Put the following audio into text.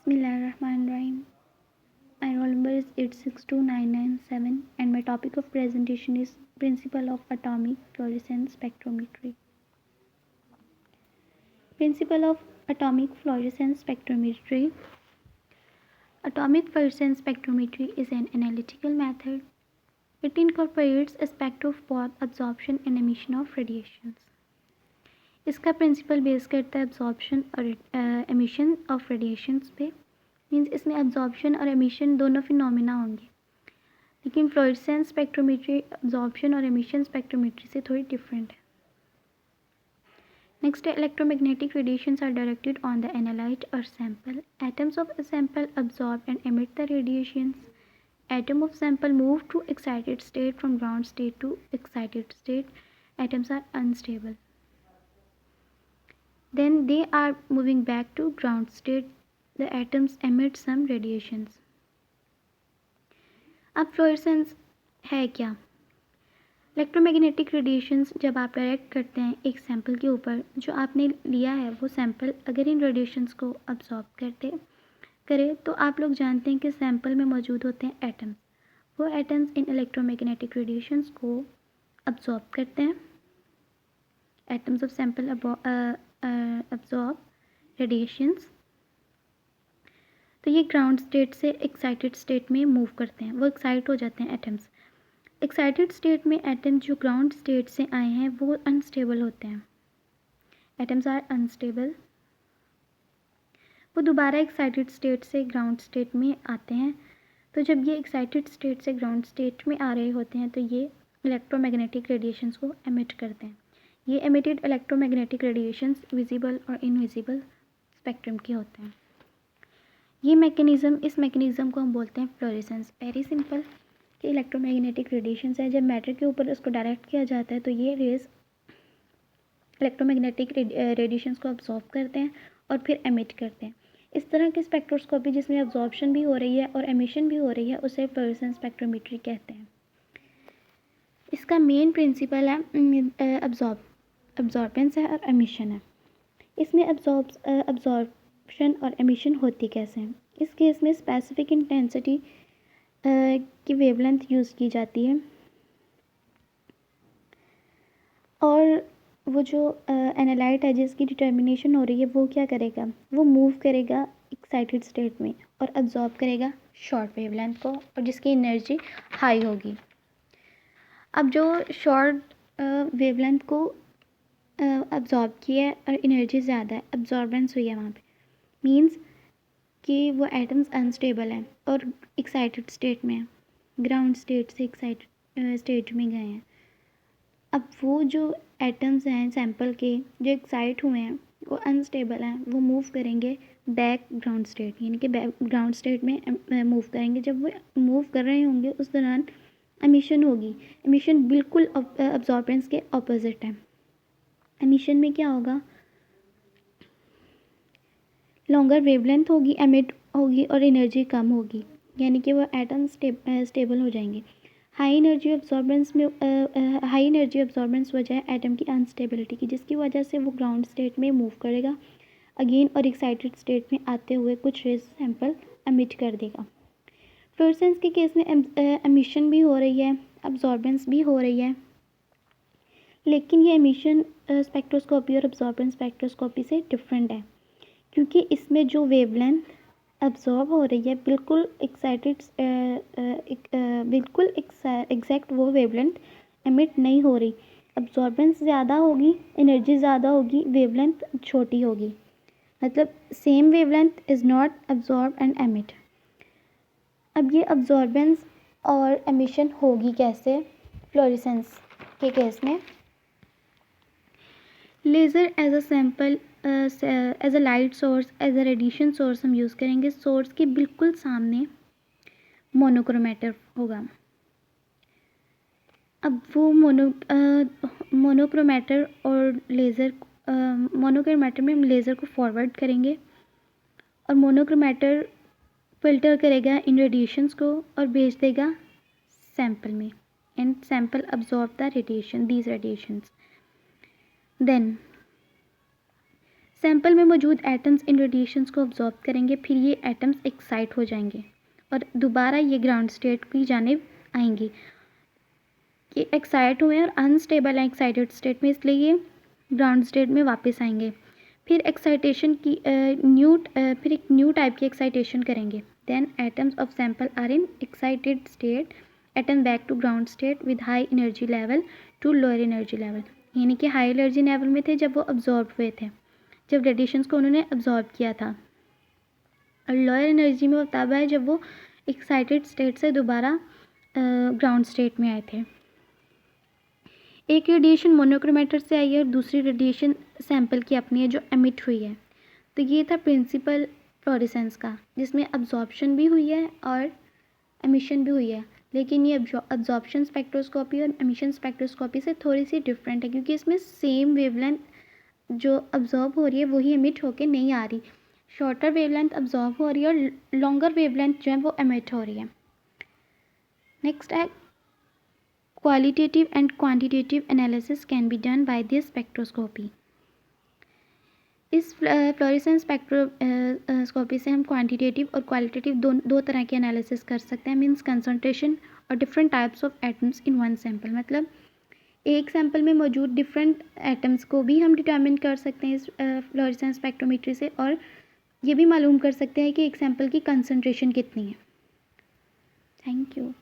Bismillahirrahmanirrahim. My roll number is 862997 and my topic of presentation is Principle of Atomic Fluorescence Spectrometry. Principle of Atomic Fluorescence Spectrometry. Atomic fluorescence spectrometry is an analytical method. It incorporates aspects of both absorption and emission of radiations. इसका principle base करता है absorption और emission of radiations पे। Means इसमें absorption और emission दोनों phenomena होंगे, लेकिन फ्लोरेसेंस स्पेक्ट्रोमेट्री अब्जॉर्प्शन और एमिशन स्पेक्ट्रोमेट्री से थोड़ी डिफरेंट है। नेक्स्ट है electromagnetic radiations are directed on the analyte और sample. Atoms of a sample absorb and emit the radiations. Atom of sample move to excited state from ground state to excited state. Atoms are unstable. Then they are moving back to ground state. The atoms emit some radiations. अब fluorescence है क्या? Electromagnetic radiations जब आप direct करते हैं एक sample के ऊपर, जो आपने लिया है वो सैंपल अगर इन रेडिएशंस को अब्जॉर्ब करे तो आप लोग जानते हैं कि सैंपल में मौजूद होते हैं एटम्स। वो एटम्स इन इलेक्ट्रोमैग्नेटिक रेडिएशंस को अब्जॉर्ब करते हैं। Atoms of sample absorb radiations, तो ये ग्राउंड स्टेट से एक्साइटेड स्टेट में मूव करते हैं, वो एक्साइट हो जाते हैं एटम्स। एक्साइटेड स्टेट में एटम्स जो ग्राउंड स्टेट से आए हैं वो अनस्टेबल होते हैं। Atoms are unstable. वो दोबारा एक्साइटेड स्टेट से ग्राउंड स्टेट में आते हैं। तो जब ये एक्साइटेड स्टेट से ग्राउंड स्टेट में आ रहे होते हैं तो ये इलेक्ट्रोमैग्नेटिक रेडिएशंस को एमिट करते हैं। ये एमिटेड इलेक्ट्रोमैग्नेटिक रेडिएशंस विजिबल और इनविजिबल स्पेक्ट्रम के होते हैं। ये मैकेनिज़्म, इस मैकेनिज़्म को हम बोलते हैं फ्लोरेसेंस। वेरी सिंपल कि इलेक्ट्रोमैग्नेटिक रेडिएशंस है, जब मैटर के ऊपर उसको डायरेक्ट किया जाता है तो ये रेज इलेक्ट्रोमैग्नेटिक रेडिएशंस को अब्जॉर्ब करते हैं और फिर एमिट करते हैं। इस तरह की स्पेक्ट्रोस्कोपी जिसमें अब्जॉर्प्शन भी हो रही है और एमिशन भी हो रही है उसे फ्लोरेसेंस स्पेक्ट्रोमेट्री कहते हैं। इसका मेन प्रिंसिपल है अब्जॉर्बेंस है और एमिशन है। इसमें अब्जॉर्प्शन और एमिशन होती कैसे हैं? इस केस में स्पेसिफिक इंटेंसिटी की वेवलेंथ यूज़ की जाती है और वो जो एनालाइट है जिसकी डिटर्मिनेशन हो रही है वो क्या करेगा, वो मूव करेगा एक्साइटेड स्टेट में और अब्जॉर्ब करेगा शॉर्ट वेवलेंथ को और जिसकी एनर्जी हाई होगी। अब जो शॉर्ट वेवलेंथ को अब्जॉर्ब किया है और एनर्जी ज़्यादा है, अब्जॉर्बेंस हुई है वहाँ पे, मींस कि वो एटम्स अनस्टेबल हैं और एक्साइटेड स्टेट में हैं, ग्राउंड स्टेट से एक्साइटेड स्टेट में गए हैं। अब वो जो एटम्स हैं सैंपल के जो एक्साइट हुए हैं वो अनस्टेबल हैं, वो मूव करेंगे बैक ग्राउंड स्टेट, यानी कि बैक ग्राउंड स्टेट में मूव करेंगे। जब वो मूव कर रहे होंगे उस दौरान एमिशन होगी। एमिशन बिल्कुल अब्जॉर्बेंस के ऑपोजिट है। एमिशन में क्या होगा, लॉन्गर वेवलेंथ होगी, एमिट होगी और एनर्जी कम होगी, यानी कि वो एटम स्टेबल हो जाएंगे। हाई एनर्जी अब्जॉर्बेंस वजह है एटम की अनस्टेबिलिटी की, जिसकी वजह से वो ग्राउंड स्टेट में मूव करेगा अगेन और एक्साइटेड स्टेट में आते हुए कुछ रेज सैंपल एमिट कर देगा। फ्लोरेसेंस के केस में एमिशन भी हो रही है, अब्जॉर्बेंस भी हो रही है, लेकिन ये एमिशन स्पेक्ट्रोस्कोपी और अब्जॉर्बेंस स्पेक्ट्रोस्कोपी से डिफरेंट है, क्योंकि इसमें जो वेवलेंथ अब्जॉर्ब हो रही है बिल्कुल एग्जैक्ट वो वेवलेंथ एमिट नहीं हो रही। अब्जॉर्बेंस ज़्यादा होगी, एनर्जी ज़्यादा होगी, वेवलेंथ छोटी होगी, मतलब same wavelength is not absorb and emit. अब ये अब्जॉर्बेंस और एमिशन होगी कैसे फ्लोरेसेंस के केस में? Laser as a sample, as a light source, as a radiation source हम यूज़ करेंगे। सोर्स के बिल्कुल सामने मोनोक्रोमेटर होगा। अब वो मोनोक्रोमेटर और लेज़र, मोनोक्रोमेटर में हम लेज़र को फॉरवर्ड करेंगे और मोनोक्रोमेटर फिल्टर करेगा इन रेडिएशंस को और भेज देगा सैंपल में, and sample absorb the radiation, these radiations. Then sample में मौजूद एटम्स इन रेडिएशंस को ऑब्जॉर्ब करेंगे, फिर ये एटम्स एक्साइट हो जाएंगे और दोबारा ये ग्राउंड स्टेट की जानिब आएंगी। ये एक्साइट हुए और अनस्टेबल हैं एक्साइटेड स्टेट में, इसलिए ये ग्राउंड स्टेट में वापस आएंगे। फिर एक्साइटेशन की फिर एक न्यू टाइप की एक्साइटेशन करेंगे। Then atoms of sample are in excited state, atom back to ground state with high energy level to lower energy level. यानी कि हाई एनर्जी लेवल में थे जब वो अब्जॉर्ब हुए थे, जब रेडिएशंस को उन्होंने अब्जॉर्ब किया था, और लोअर एनर्जी में वो तब है जब वो एक्साइटेड स्टेट से दोबारा ग्राउंड स्टेट में आए थे। एक रेडिएशन मोनोक्रोमेटर से आई है और दूसरी रेडिएशन सैंपल की अपनी है जो एमिट हुई है। तो ये था प्रिंसिपल फ्लोरेसेंस का, जिसमें अब्जॉर्प्शन भी हुई है और एमिशन भी हुई है। लेकिन ये अब्जॉर्प्शन स्पेक्ट्रोस्कोपी और एमिशन स्पेक्ट्रोस्कोपी से थोड़ी सी डिफरेंट है, क्योंकि इसमें सेम वेवलेंथ जो अब्जॉर्ब हो रही है वही एमिट होके नहीं आ रही। शॉर्टर वेवलेंथ अब्जॉर्ब हो रही है और लॉन्गर वेवलेंथ जो है वो एमिट हो रही है। नेक्स्ट है qualitative and quantitative analysis can be done by this spectroscopy। इस फ्लोरेसेंस स्पेक्ट्रोस्कोपी से हम क्वांटिटेटिव और क्वालिटेटिव दो तरह के एनालिसिस कर सकते हैं। मीन्स कंसंट्रेशन और different types of atoms in one sample, मतलब एक सैंपल में मौजूद डिफरेंट एटम्स को भी हम डिटर्मिन कर सकते हैं इस फ्लोरेसेंस स्पेक्ट्रोमेट्री से, और ये भी मालूम कर सकते हैं कि एक सैंपल की कंसंट्रेशन कितनी है। Thank you.